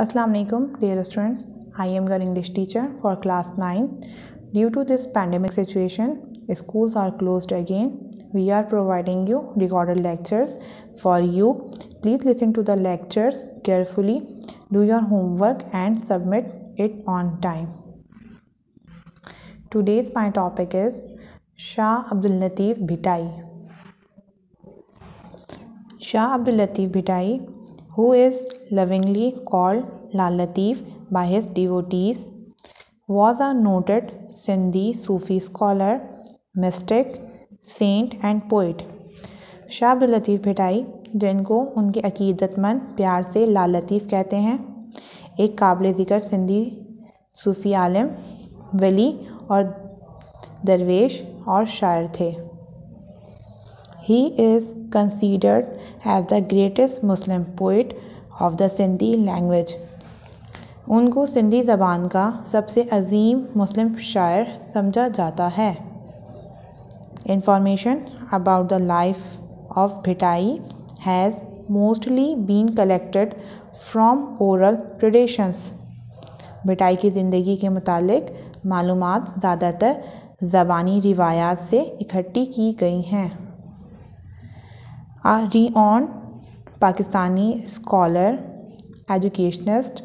Assalamu alaikum, dear students. I am your English teacher for class 9. Due to this pandemic situation, schools are closed again. We are providing you recorded lectures for you. Please listen to the lectures carefully, do your homework and submit it on time. Today's my topic is Shah Abdul Latif Bhitai. Shah Abdul Latif Bhitai, who is lovingly called Lal Latif by his devotees, was a noted Sindhi Sufi scholar, mystic, saint and poet. Shah Abdul Latif Bhittai, जिनको उनके अकीदतमंद प्यार से लाल लतीफ़ कहते हैं, एक काबिल ज़िक्र सिंधी सूफ़ी आलिम, वली और दरवेश और शायर थे. He is considered as the greatest Muslim poet of the Sindhi language. उनको सिंधी ज़बान का सबसे अजीम मुस्लिम शायर समझा जाता है. Information about the life of Bhitai has mostly been collected from oral traditions. Bhittai की ज़िंदगी के मुतालिक मालूमात ज़्यादातर ज़बानी रिवायात से इकट्ठी की गई हैं. A renowned Pakistani scholar, educationist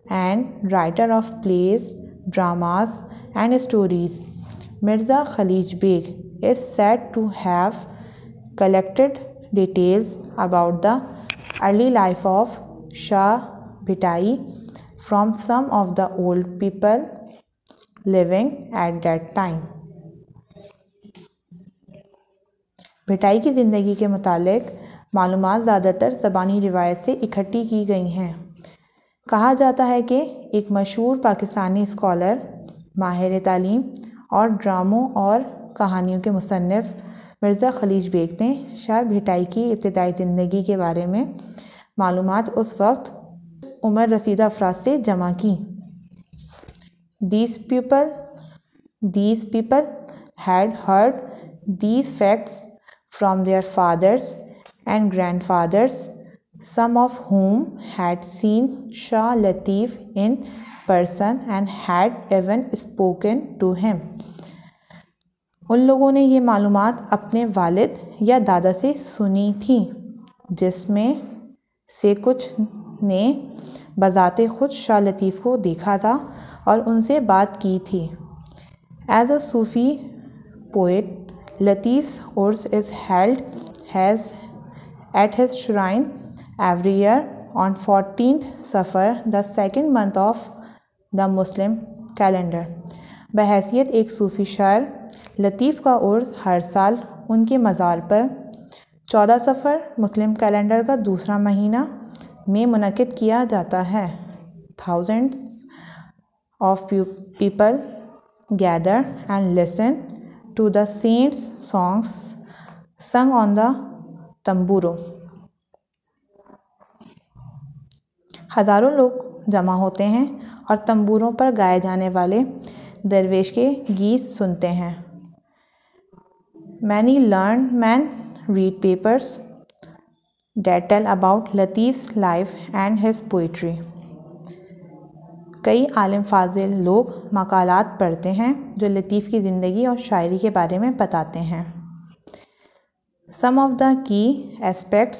and writer of plays, dramas and stories, Mirza Khalid Beg is said to have collected details about the early life of Shah Bhitai from some of the old people living at that time. Bhittai की ज़िंदगी के मुतालिक मालूमात ज़्यादातर ज़बानी रिवायत से इकट्ठी की गई हैं. कहा जाता है कि एक मशहूर पाकिस्तानी स्कॉलर, माहिर तालीम और ड्रामों और कहानियों के मुसन्निफ़ मिर्ज़ा खलीज बेग ने शाह भिटाई की इब्तिदाई ज़िंदगी के बारे में मालूमात उस वक्त उम्र रसीदा अफराद से जमा की. These people had heard these facts from their fathers and grandfathers, some of whom had seen Shah Latif in person and had even spoken to him. उन लोगों ने ये मालूमात अपने वालिद या दादा से सुनी थी, जिसमें से कुछ ने बज़ाते खुद शाह लतीफ़ को देखा था और उनसे बात की थी. As a Sufi poet, Latif's Urs is held at his shrine every year on 14th Safar, the second month of the Muslim calendar. बहैसियत एक सूफ़ी शायर, लतीफ़ का उर्स हर साल उनके मज़ार पर 14 सफ़र मुस्लिम कैलेंडर का दूसरा महीना में मुनक़िद किया जाता है. Thousands of people gather and listen to the saints' songs sung on the tamburo. हज़ारों लोग जमा होते हैं और तंबूरों पर गाए जाने वाले दरवेश के गीत सुनते हैं. Many learned men read papers that tell about Latif's life and his poetry. कई आलिम फाजिल लोग मकालात पढ़ते हैं जो लतीफ़ की ज़िंदगी और शायरी के बारे में बताते हैं. Some of the key aspects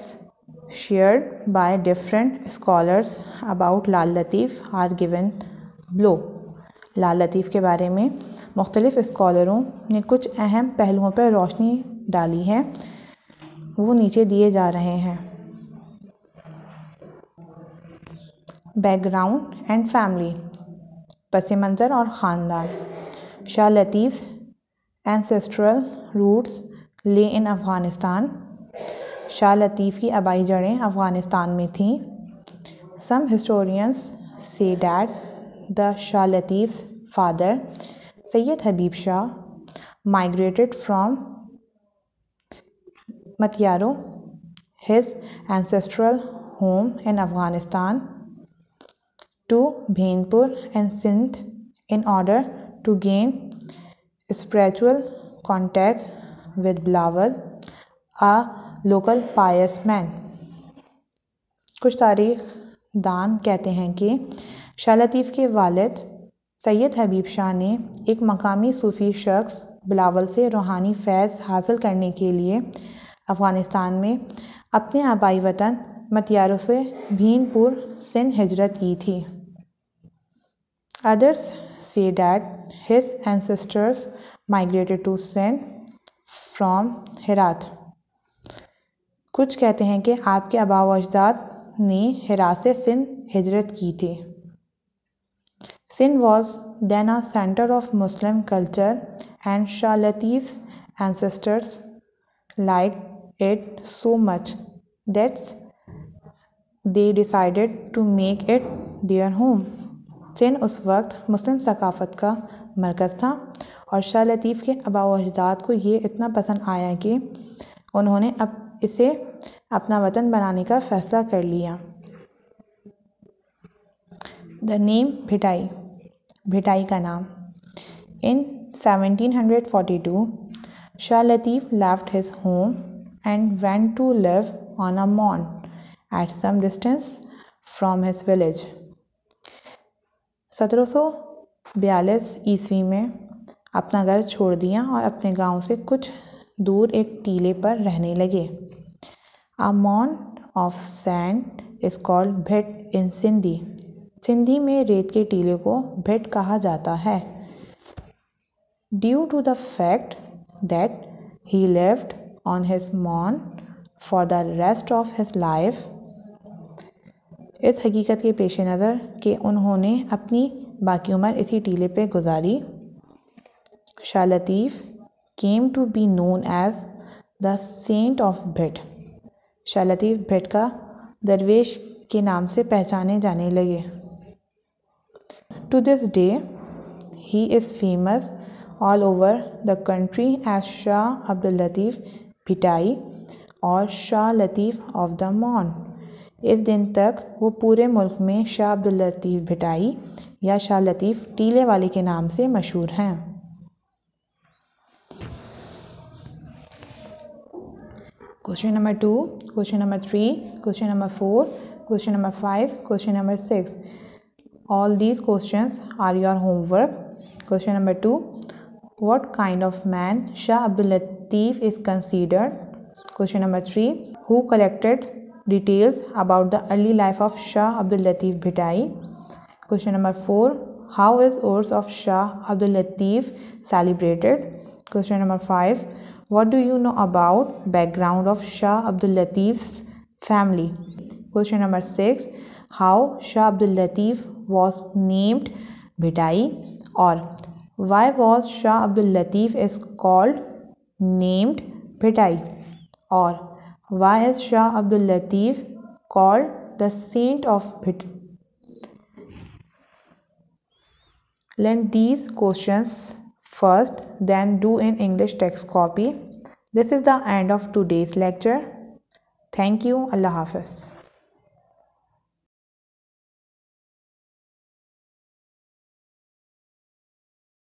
shared by different scholars about Lal Latif are given below. लाल लतीफ़ के बारे में मुख्तलिफ़ स्कॉलरों ने कुछ अहम पहलुओं पर रोशनी डाली है, वो नीचे दिए जा रहे हैं. बैकग्राउंड एंड फैमिली, पस मंज़र और ख़ानदान. शाह लतीफ़ एंसेस्ट्रल रूट्स ले इन अफ़गानिस्तान. शाह लतीफ़ की आबाई जड़ें अफ़गानिस्तान में थीं. Some historians say that the Shah Latif father Syed Habib Shah migrated from Matiyari, his ancestral home in Afghanistan, to Bhainpur and Sindh in order to gain spiritual contact with Bilawal, a local pious man. कुछ तारीख दान कहते हैं कि शाह लतीफ़ के वालिद सैयद हबीब शाह ने एक मकामी सूफ़ी शख्स बिलावल से रूहानी फैज़ हासिल करने के लिए अफ़गानिस्तान में अपने आबाई वतन मतियारों से भीनपुर सिंध हिजरत की थी। Others say that his ancestors migrated to Sindh from Herat. कुछ कहते हैं कि आपके आबा व अजदाद ने हेरात से सिंध हिजरत की थी। Sindh was then a center of Muslim culture and Shah Latif's ancestors liked it so much that they decided to make it their home. Sindh उस वक्त मुस्लिम सकाफ़त का मरकज़ था और शाह लतीफ़ के आबा व अजदाद को ये इतना पसंद आया कि उन्होंने अब इसे अपना वतन बनाने का फ़ैसला कर लिया। द नेम भिटाई, भिटाई का नाम। In 1742 Shah Latif left his home and went to live on a mound at some distance from his village. 1742 ईस्वी में अपना घर छोड़ दिया और अपने गांव से कुछ दूर एक टीले पर रहने लगे। A mound of sand is called भिट in Sindhi. Sindhi में रेत के टीले को भिट कहा जाता है। Due to the fact that he lived on his mound for the rest of his life, इस हकीकत के पेश नज़र कि उन्होंने अपनी बाकी उम्र इसी टीले पे गुजारी, Shah Latif came to be known as the Saint of भिट। Shah Latif भिट का दरवेश के नाम से पहचाने जाने लगे। To this day, he is famous all over the country as Shah Abdul Latif Bhitai और शाह लतीफ़ ऑफ द मॉन। इस दिन तक वो पूरे मुल्क में शाह अब्दुल लतीफ़ भिटाई या शाह लतीफ़ टीले वाले के नाम से मशहूर हैं। Question number 2, question number 3, question number 4, question number 5, question number 6. All these questions are your homework. Question number 2, what kind of man Shah Abdul Latif is considered? Question number 3, who collected details about the early life of Shah Abdul Latif Bhitai? Question number 4, how is Urs of Shah Abdul Latif celebrated? Question number 5, what do you know about background of Shah Abdul Latif's family? Question number 6, how Shah Abdul Latif was named Bhitai or why was Shah Abdul Latif is called named Bhitai or why is Shah Abdul Latif called the Saint of Bhit? Learn these questions first, then do in English text copy. This is the end of today's lecture. Thank you. Allah Hafiz.